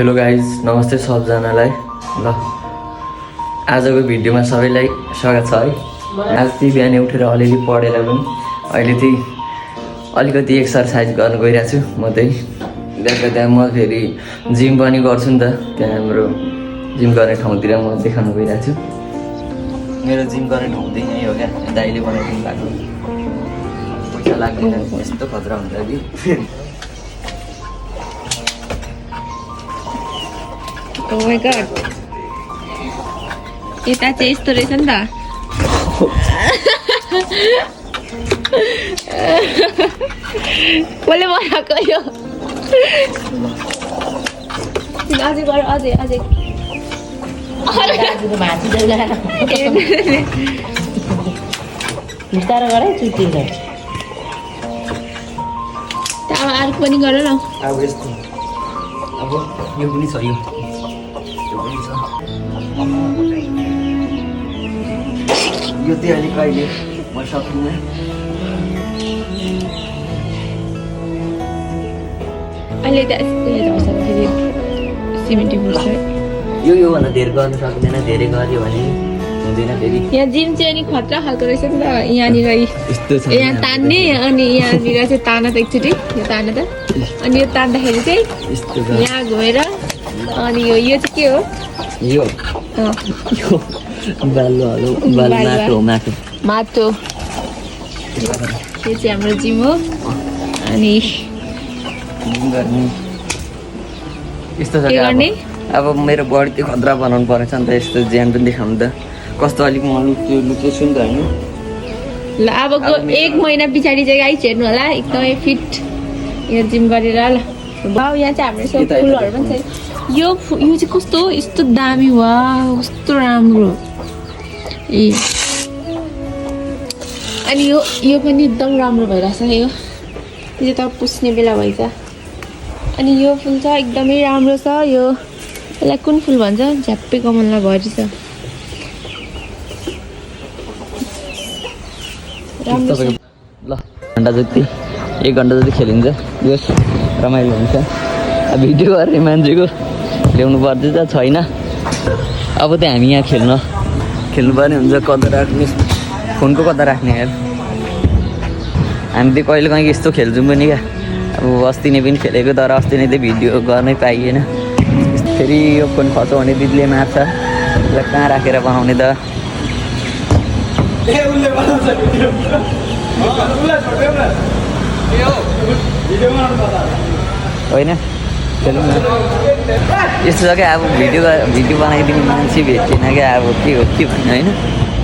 Hello guys, नमस्ते सबजनालाई। ल आजको भिडियोमा सबैलाई स्वागत छ है। आज चाहिँ बिहान उठेर अलिअलि पढेर पनि अहिले चाहिँ अलिकति एक्सर्साइज गर्न गइरहेको छु। म चाहिँ त्यहाँ म फेरि जिम पनि गर्छु नि त, त्यहाँ हाम्रो जिम गर्ने ठाउँतिर म देखाउन गइरहेको छु। मेरो जिम गर्ने ठाउँ चाहिँ यहीँ हो क्या, दाइले बनाइदिनु भएको। पैसा लाग्दैन, यस्तो खतरा हुन्छ कि। Oh my god. Kita चाहिँ यस्तो रहेछ नि त। कसले बनाएको यो? अझै गर, अझै अझै। दाजुको भाँची देला बिस्तारो गर है चुटिन्छ। अब अर्को पनि गर न। अब यस्तो अब यो पनि छ, यो पनि छ। यो चाहिँ अलिक अहिले म सक्दिनँ। अहिले त झर्छ फेरि सिमेन्टी फुट्छ। योभन्दा धेरै गर्न सक्दैन, धेरै गऱ्यो भने हुँदैन फेरि। यहाँ जिम चाहिँ अनि खतरा खालको रहेछ नि त। यहाँनिर यस्तो छ, यहाँ तान्ने अनि यहाँनिर चाहिँ तान त एकचोटि यो तान त अनि यो तान्दाखेरि चाहिँ यस्तो छ। यहाँ घुमेर अनि यो चाहिँ के हो? यो बालु माटो माटो माटो। यो चाहिँ हाम्रो जिम हो। अनि गर्ने यस्तो छ के गर्ने? अब मेरो बडी त्यो खतरा बनाउनु परेछ नि त। यस्तो ज्यान पनि देखाउनु त कस्तो अलिक म लुच्चे छु नि त होइन। ल अबको 1 महिना पछाडि चाहिँ गाइस हेर्नु होला, एकदमै फिट यो जिम गरेर। ल वाउ, यहाँ चाहिँ हाम्रो सब फुलहरू पनि छ। यो चाहिँ कस्तो यस्तो दामी, वाउ कस्तो राम्रो। ए अनि यो पनि एकदम राम्रो भइरहेछ। यो चाहिँ त पुस्ने बेला भइछ। अनि यो फुल छ एकदमै राम्रो छ। यो यसलाई कुन फुल भन्छ? झ्याप्पै कमलमा भरि छ। राम्रो छ। ल घन्टा जति 1 घन्टा जति खेलिन्छ, यो रमाइलो हुन्छ। अब भिडियो गर्ने मान्छेको ल्याउनु पर्दैछ छैन। अब त हामी यहाँ खेल्नुपर्ने हुन्छ। कता राख्ने, फोनको कता राख्ने यार। हामी चाहिँ कहिले काहीँ यस्तो खेल्छौँ पनि क्या। अब अस्ति नै पनि खेलेको, तर अस्ति नै चाहिँ भिडियो गर्नै पाइएन। फेरि यो फोन खर्च भने दिदीले मार्छ। यसलाई कहाँ राखेर बनाउने त? होइन खेलौँ न। यस्तो छ क्या, अब भिडियो बनाइदिने मान्छे भेटिएन क्या। अब के हो के भन्ने होइन,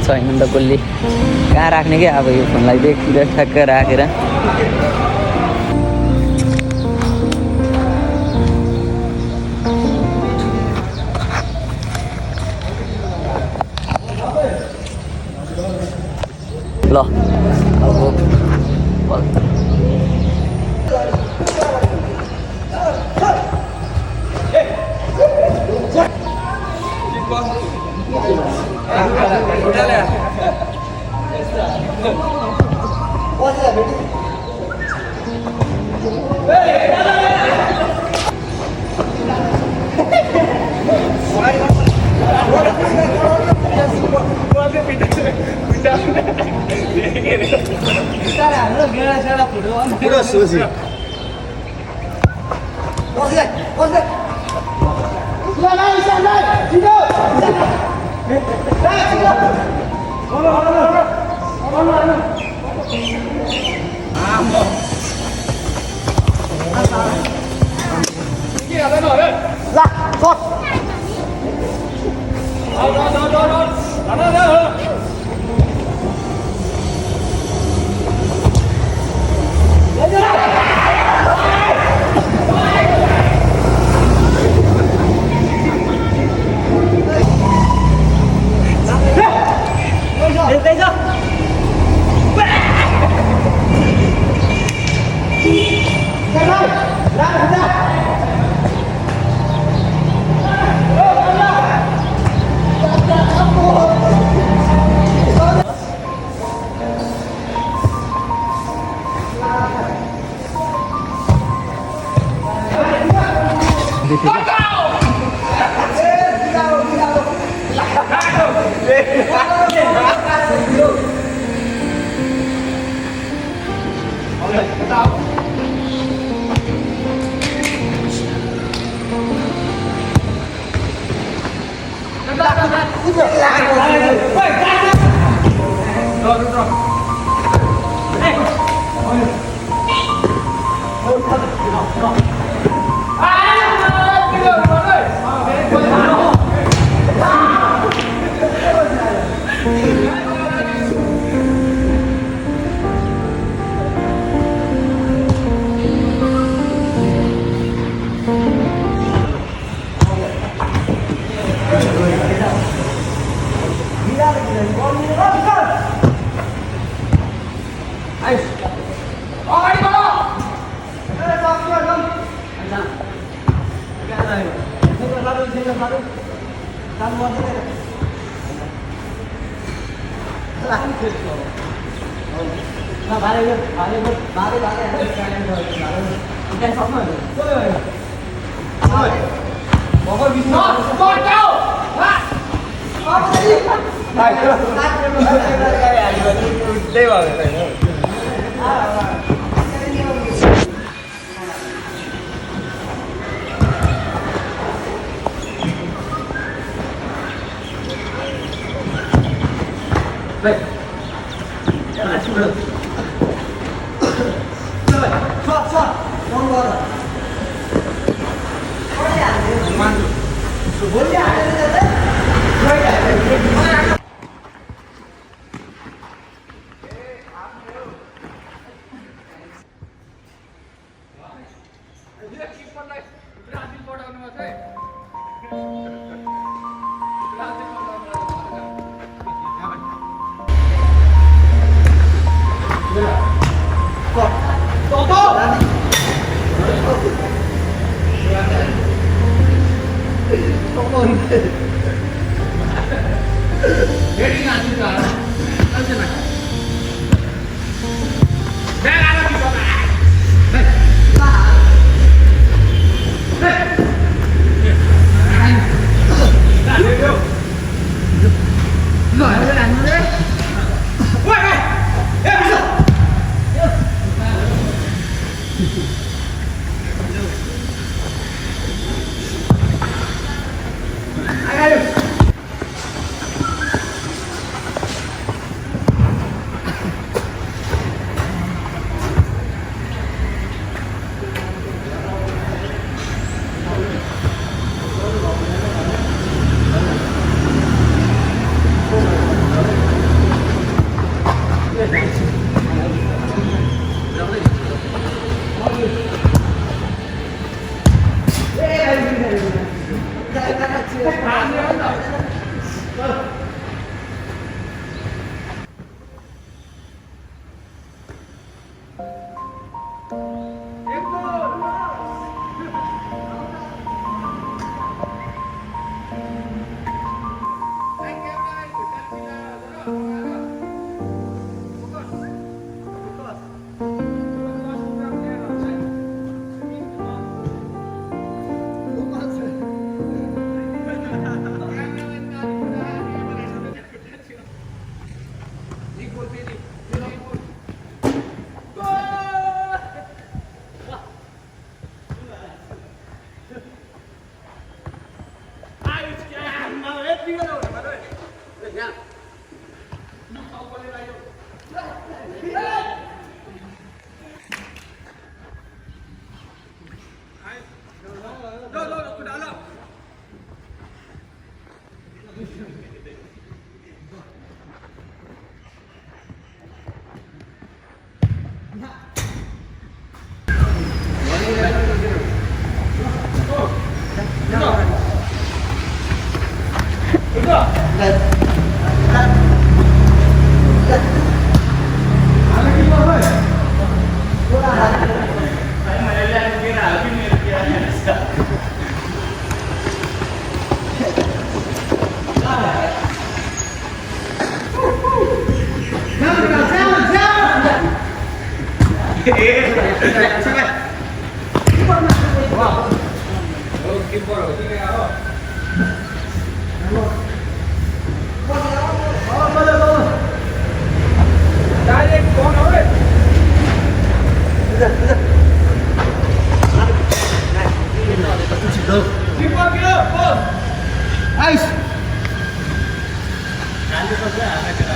छैन नि त कसले कहाँ राख्ने क्या। अब यो फोनलाई चाहिँ ठ्याक्क राखेर ल पुरा सोची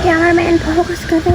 Cameraman focus करो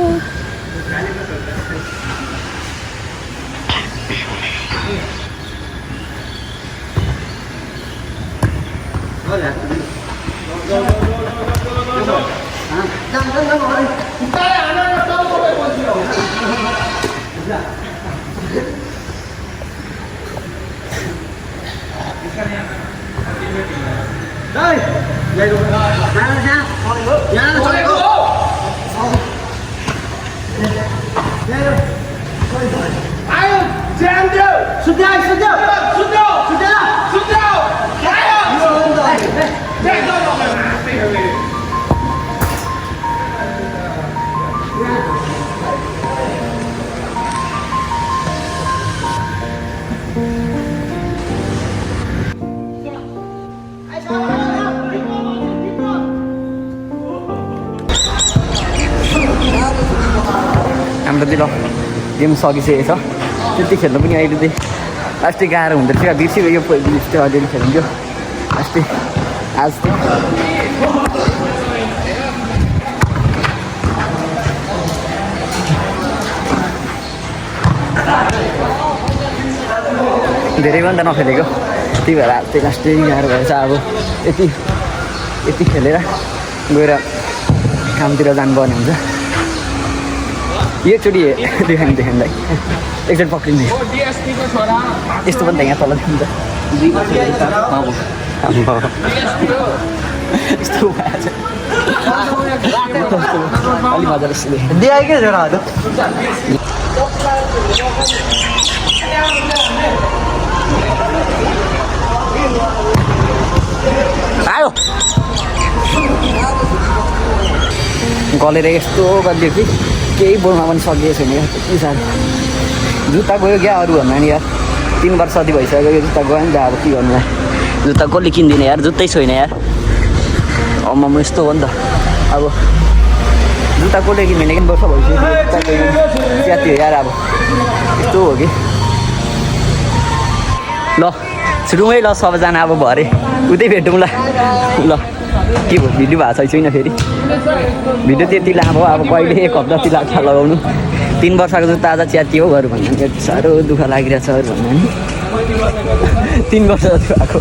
हाम्रो त्यो गेम सकिसकेको छ त्यति खेल्नु पनि अहिले चाहिँ अस्ति गाह्रो हुँदो रहेछ बिर्सियो यो चाहिँ अलिअलि खेल्थ्यो अस्ति आज धेरै पनि त नखेलेको त्यही भएर आज चाहिँ लास्टै गाह्रो भएछ अब यति खेलेर गएर कामतिर जानुपर्ने हुन्छ एकचोटि देखाउँदै एकचोटि पक्रिने यस्तो पनि त यहाँ तल देखिन्छ यस्तो अलिक मजाले दिए क्या छोराहरू आयो गलेर यस्तो गरिदियो कि केही बोल्न पनि सकिएको छैन यार त्यति साह्रो जुत्ता गयो क्या अरू भन्दा नि यार 3 वर्ष जति भइसक्यो यो जुत्ता गयो नि त अब के गर्नु यार जुत्ता कसले किनिदिने यार जुत्तै छैन यार म यस्तो हो नि त अब जुत्ता कसले किन्दैन कि वर्ष भइसक्यो जुत्ता च्याति हो यार अब यस्तो हो कि ल छुटौँ है ल सबैजना अब भरे उतै भेटौँ ल ल के भयो भिडियो भएको छैन फेरि भिडियो त्यति लामो अब कहिले 1 हप्ता जति लाग्छ लगाउनु 3 वर्षको जुत्ता आज च्याति हो गरौँ भन्दा नि साह्रो दुःख लागिरहेछ अरू भन्दा नि 3 वर्ष जति भएको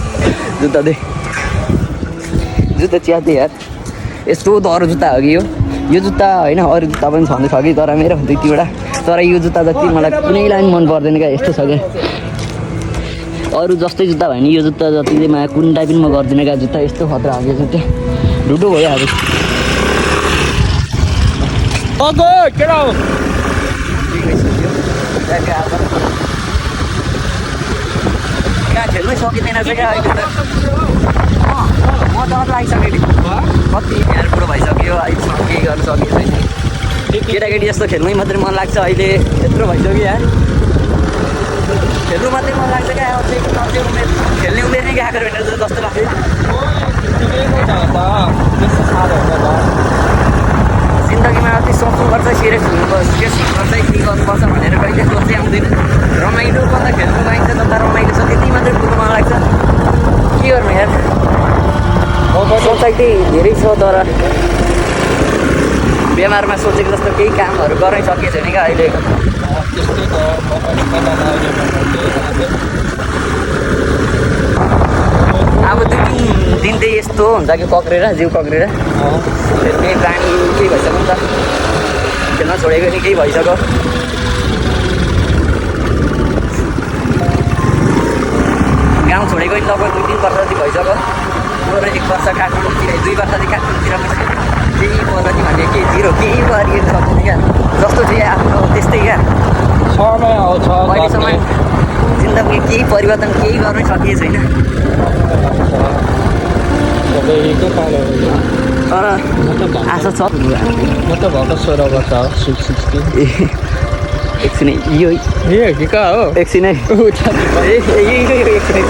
जुत्ता च्याति यार यस्तो त अरू जुत्ता हो कि यो जुत्ता होइन अरू जुत्ता पनि छँदैछ कि तर मेरो 2-3वटा तर यो जुत्ता जति मलाई कुनैलाई पनि मन पर्दैन क्या यस्तो छ क्या अरू जस्तै जुत्ता भयो नि यो जुत्ता जति चाहिँ मलाई कुनै पनि म गर्दिनँ क्या जुत्ता यस्तो खतरा हो क्या जुत्ता ढुटो भयो अब कहाँ खेल्नै सकिँदैन चाहिँ क्या अहिले म डर लागिसक्यो कति यहाँ कुरो भइसक्यो अहिलेसम्म केही गर्नु सकेको छैन केटाकेटी जस्तो खेल्नै मात्रै मन लाग्छ अहिले यत्रो भइसक्यो यार खेल्नु मात्रै मन लाग्छ क्या खेल्ने उमेर नै गएको भेटेर जस्तो लाग्छ जिन्दगीमा अति सोच्नुपर्छ सिरियस हुनुपर्छ के गर्नुपर्छ भनेर कहिले सोचै आउँदैन रमाइलो कता खेल्नु पाइन्छ जता रमाइलो छ त्यति मात्रै कुरो मन लाग्छ के गर्नु यार सोचाइ चाहिँ धेरै छ तर बेमारमा सोचेको जस्तो केही कामहरू गर्नै सकेको छैन क्या अहिले अब 2-3 दिन चाहिँ यस्तो हुन्छ कि कक्रेर जिउ कक्रेर केही प्राणी केही भइसक्यो नि त खेल्न छोडेको नि केही भइसक्यो गाउँ छोडेको नि लगभग 2-3 वर्ष जति भइसक्यो 1 वर्ष काठमाडौँतिर 2 वर्ष जति काठमाडौँतिर केही बोल्न नि भने केही जिरो केही गरिएको सक्दैन क्या जस्तो चाहिँ आफ्नो त्यस्तै क्या अहिलेसम्म जिन्दगी केही परिवर्तन केही गर्नै सकिएको छैन तर आशा छ म त भएको 16 वर्ष हो 16 एकछिन यो कि कहाँ हो एकछिनै एकछिनै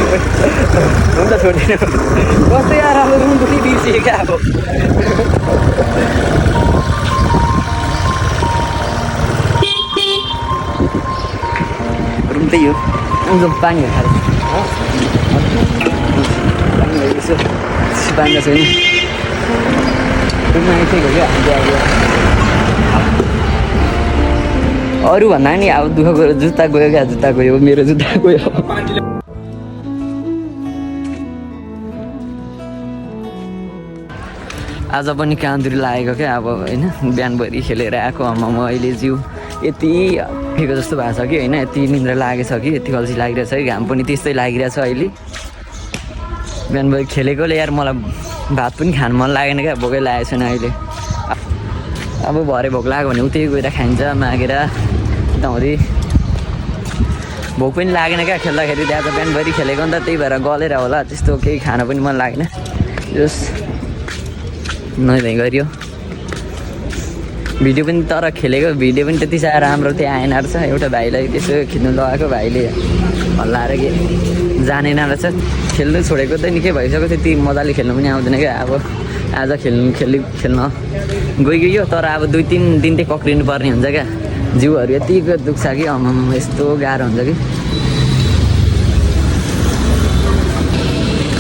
हुन्छ छोड्दैन कस्तो यार अब रुम पनि बिर्सियो क्या अब त्यही हो जो पानीहरू खाएर पानी छैन आइसकेको क्या अरू भन्दा नि अब दुःख गयो जुत्ता गयो क्या जुत्ता गयो मेरो जुत्ता गयो आज पनि कामतिर लागेको क्या अब होइन बिहानभरि खेलेर आएको आमामा अहिले जिउ यति फेको जस्तो भएको छ कि होइन यति निन्द्रा लागेछ कि यति अल्छी लागिरहेछ कि घाम पनि त्यस्तै लागिरहेछ अहिले बिहानभरि खेलेकोले यार मलाई भात पनि खानु मन लागेन क्या भोकै लागेको छैन अहिले अब भरे भोक लाग्यो भने उतै गएर खाइन्छ मागेर यताउँदै भोक पनि लागेन क्या खेल्दाखेरि त्यहाँ त बिहानभरि खेलेको नि त त्यही भएर गलेर होला त्यस्तो केही खान पनि मन लागेन जस नभई गरियो भिडियो पनि तर खेलेको भिडियो पनि त्यति साह्रो राम्रो त्यहाँ आएन रहेछ एउटा भाइलाई त्यसो खिच्नु लगाएको भाइले हल्लाएर के जानेन रहेछ खेल्नु छोडेको त निकै भइसक्यो त्यति मजाले खेल्नु पनि आउँदैन क्या अब आज खेल्न गइगयो तर अब 2-3 दिन चाहिँ कक्रिनु पर्ने हुन्छ क्या जिउहरू यति दुख्छ कि यस्तो गाह्रो हुन्छ कि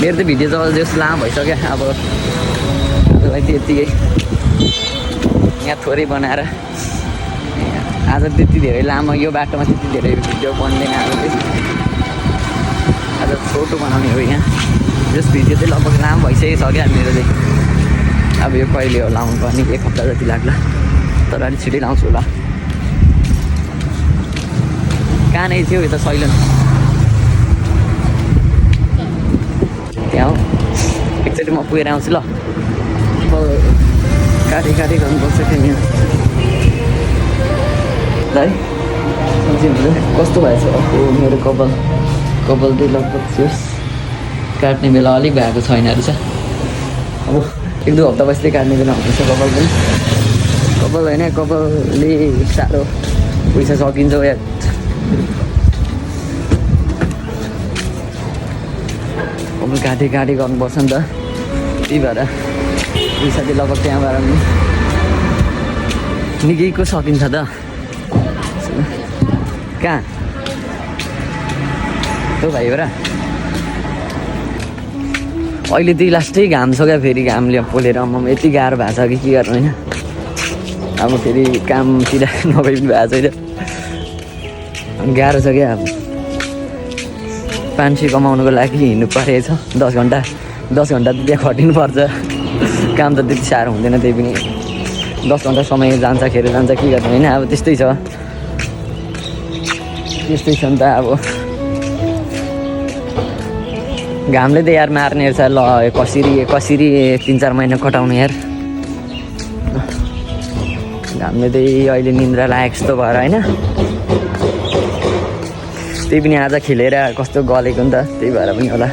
मेरो त भिडियो जस्तो लामो भइसक्यो अब यतिकै यहाँ थोरै बनाएर आज त्यति धेरै लामो यो बाटोमा त्यति धेरै भिडियो बन्दैन आज छोटो बनाउने हो यहाँ जस भिडियो चाहिँ लगभग लामो भइसकेको छ क्या मेरो चाहिँ अब यो कहिले हो लाउनु पर्ने 1 हप्ता जति लाग्ला तर अलिक छिटै लाउँछु होला कहाँ नै थियो यो त सैलन त्यहाँ हो एकचोटि म पुगेर आउँछु ल काटी गर्नुपर्छ क्या यहाँ है कस्तो भएछ मेरो कपाल चाहिँ लगभग थियोस् काट्ने बेला अलिक भएको छैन रहेछ अब 1-2 हप्ता बस्दै काट्ने बेला हुँदैछ कपाल पनि कपाल होइन कपालले साह्रो पैसा सकिन्छ या कपाल काटी गर्नुपर्छ नि त त्यही भएर पैसा चाहिँ लगभग त्यहाँबाट निकैको सकिन्छ त कहाँ त्यो भाइ हो र अहिले त्यही लास्टै घाम छ क्या फेरि घामले पोलेर यति गाह्रो भएको छ कि के गर्नु होइन अब फेरि कामतिर नगइ पनि भएको छैन गाह्रो छ क्या अब 500 कमाउनुको लागि हिँड्नु परेको छ 10 घन्टा त त्यहाँ खटिनुपर्छ काम त त्यति साह्रो हुँदैन त्यही पनि 10 घन्टा समय जान्छ के गर्नु होइन अब त्यस्तै छ नि त अब घामले त यार मार्ने रहेछ ल कसरी 3-4 महिना कटाउनु यार घामले त अहिले निन्द्रा लागेको जस्तो भएर होइन त्यही पनि आज खेलेर कस्तो गलेको नि त त्यही भएर पनि होला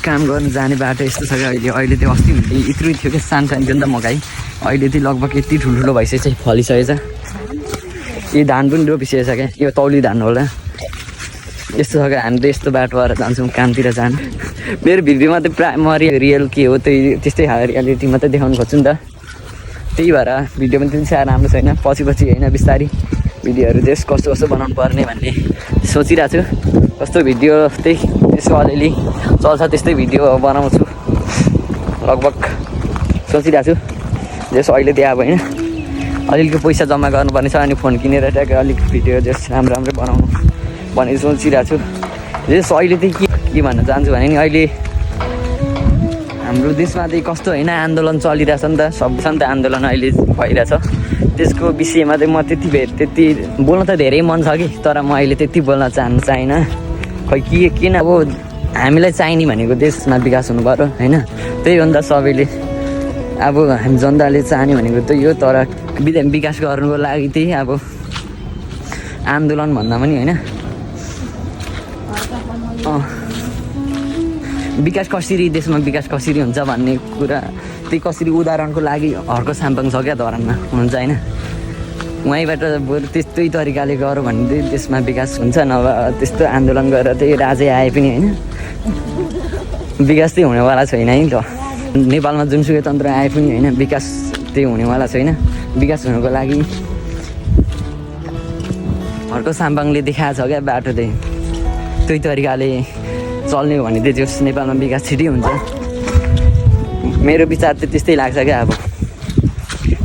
काम गर्नु जाने बाटो यस्तो छ क्या अहिले त्यो अस्ति यत्रो थियो क्या सानो थियो नि त मकै अहिले चाहिँ लगभग यति ठुल्ठुलो भइसकेको छ फलिसकेछ यो धान पनि रोपिसकेछ क्या यो तौली धान होला यस्तो छ क्या हामी त यस्तो बाटो भएर जान्छौँ कामतिर जानु मेरो भिडियोमा त प्रायः म रियल के हो त्यस्तै रियालिटी मात्रै देखाउनु खोज्छु नि त त्यही भएर भिडियो पनि त्यति साह्रो राम्रो छैन पछि होइन बिस्तारै भिडियोहरू चाहिँ कस्तो बनाउनु पर्ने भन्ने सोचिरहेको छु कस्तो भिडियो त्यसको अलिअलि चल्छ त्यस्तै भिडियो बनाउँछु लगभग सोचिरहेको छु जस अहिले त्यहाँ अब होइन अलिअलि पैसा जम्मा गर्नुपर्ने छ अनि फोन किनेर ट्याक्कै अलिक भिडियो जस राम्रो बनाउनु भनेर सोचिरहेको छु जस अहिले चाहिँ के भन्न चाहन्छु भने नि अहिले हाम्रो देशमा चाहिँ कस्तो होइन आन्दोलन चलिरहेछ नि त सब छ नि त आन्दोलन अहिले भइरहेछ त्यसको विषयमा चाहिँ म त्यति बोल्न त धेरै मन छ कि तर म अहिले त्यति बोल्न चाहिनँ खै किन अब हामीलाई चाहिने भनेको देशमा विकास हुनु पऱ्यो होइन त्यही हो नि त सबैले अब हामी जनताले चाहने भनेको त यो तर विकास गर्नुको लागि त्यही अब आन्दोलन भन्दा पनि होइन विकास कसरी देशमा विकास कसरी हुन्छ भन्ने कुरा त्यही कसरी उदाहरणको लागि हर्को साम्पाङ छ क्या धरानमा हुन्छ होइन वहीँबाट बरु त्यस्तै तरिकाले गरौँ भने चाहिँ देशमा विकास हुन्छ नभए त्यस्तो आन्दोलन गरेर त्यही राजै आए पनि होइन विकास चाहिँ हुनेवाला छैन है त नेपालमा जुनसुकै तन्त्र आए पनि होइन विकास त्यही हुनेवाला छैन विकास हुनुको लागि अर्को साम्बाङले देखाएको छ क्या बाटो चाहिँ त्यही तरिकाले चल्ने हो भने चाहिँ जस नेपालमा विकास छिटै हुन्छ। मेरो विचार चाहिँ त्यस्तै लाग्छ क्या। अब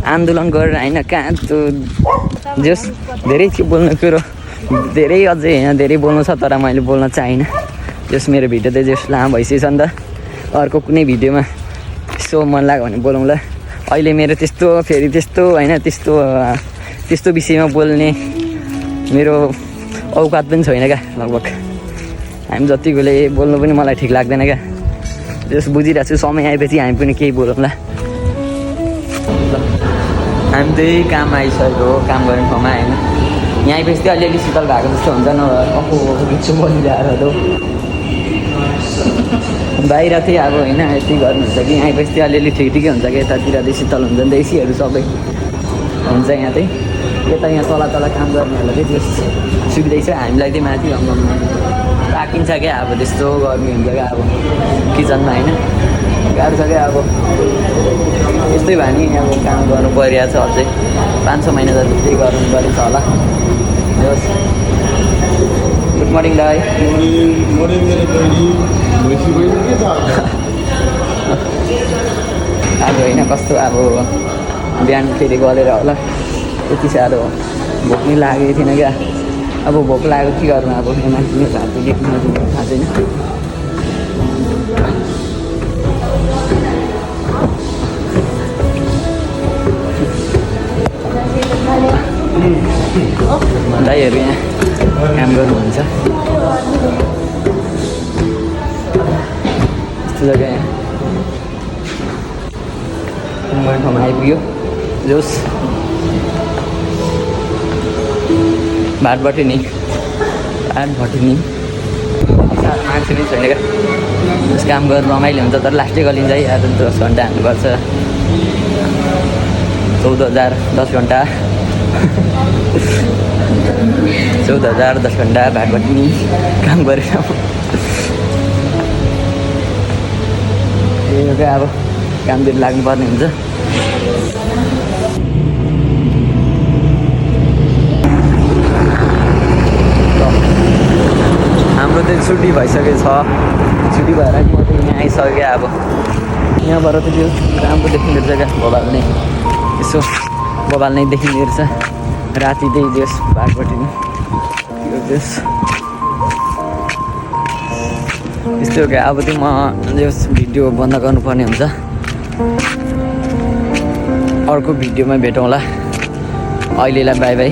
आन्दोलन गरेर होइन कहाँ त्यो जस धेरै थियो बोल्ने कुरो, धेरै अझै होइन धेरै बोल्नु छ, तर मैले बोल्न चाहिनँ। जस मेरो भिडियो चाहिँ जस लामो भइसकेछ नि त, अर्को कुनै भिडियोमा यसो मन लाग्यो भने बोलौँला। अहिले मेरो त्यस्तो फेरि त्यस्तो होइन त्यस्तो विषयमा बोल्ने मेरो औकात पनि छैन क्या। लगभग हामी जतिकोले बोल्नु पनि मलाई ठिक लाग्दैन क्या। जस बुझिरहेको छु समय आएपछि हामी पनि केही बोलौँला। हामी त्यही काम आइसकेको हो, काम गर्ने ठाउँमा होइन। यहाँ आएपछि चाहिँ अलिअलि शीतल भएको जस्तो हुन्छ न। गीत बोलिरहेर बाहिर चाहिँ अब होइन यति गर्नुहुन्छ कि यहाँ आएपछि चाहिँ अलिअलि ठिकै हुन्छ कि यतातिर चाहिँ शीतल हुन्छ नि त, एसीहरू सबै हुन्छ यहाँ चाहिँ। यता यहाँ तल काम गर्नेहरूलाई चाहिँ त्यस सुविधै छ, हामीलाई चाहिँ माथि राखिन्छ क्या। अब त्यस्तो गर्मी हुन्छ क्या अब किचनमा होइन, गाह्रो छ क्या। अब यस्तै भयो नि अब काम गर्नु परिरहेको छ, अझै 5-6 महिना जति चाहिँ गर्नु परेको छ होला। गुड मर्निङ दाइ। अब होइन कस्तो अब बिहान फेरि गरेर होला यति साह्रो भोक नि लागेको थिएन क्या। अब भोक लाग्यो के गर्नु, अब यहाँ मान्छे खाएको के थाहा छैन। दाइहरू यहाँ काम गर्नुहुन्छ यस्तो जग्गा यहाँ मेरो ठाउँमा आइपुग्यो। जोस् भाटभट्टी नि साह्रो मान्छे पनि छैन क्या। त्यस काम गर्नु रमाइलो हुन्छ, तर लास्टै गलिन्छ है। आज 10 घन्टा हाल्नुपर्छ, 14,000 10 घन्टा 14,000 10 घन्टा भाटभट्टी नि काम गरेर त्यही हो क्या। अब कामतिर लाग्नुपर्ने हुन्छ। हाम्रो चाहिँ छुट्टी भइसकेको छ, छुट्टी भएर म चाहिँ यहाँ आइसकेँ। अब यहाँबाट चाहिँ त्यो राम्रो देखिँदो रहेछ क्या, बबाल नै यसो बबाल नै देखिँदो रहेछ। राति त्यही देश भाटभट्टी नि यो देश यस्तो हो क्या। अब चाहिँ म यस भिडियो बन्द गर्नुपर्ने हुन्छ, अर्को भिडियोमा भेटौँला। अहिलेलाई बाई बाई।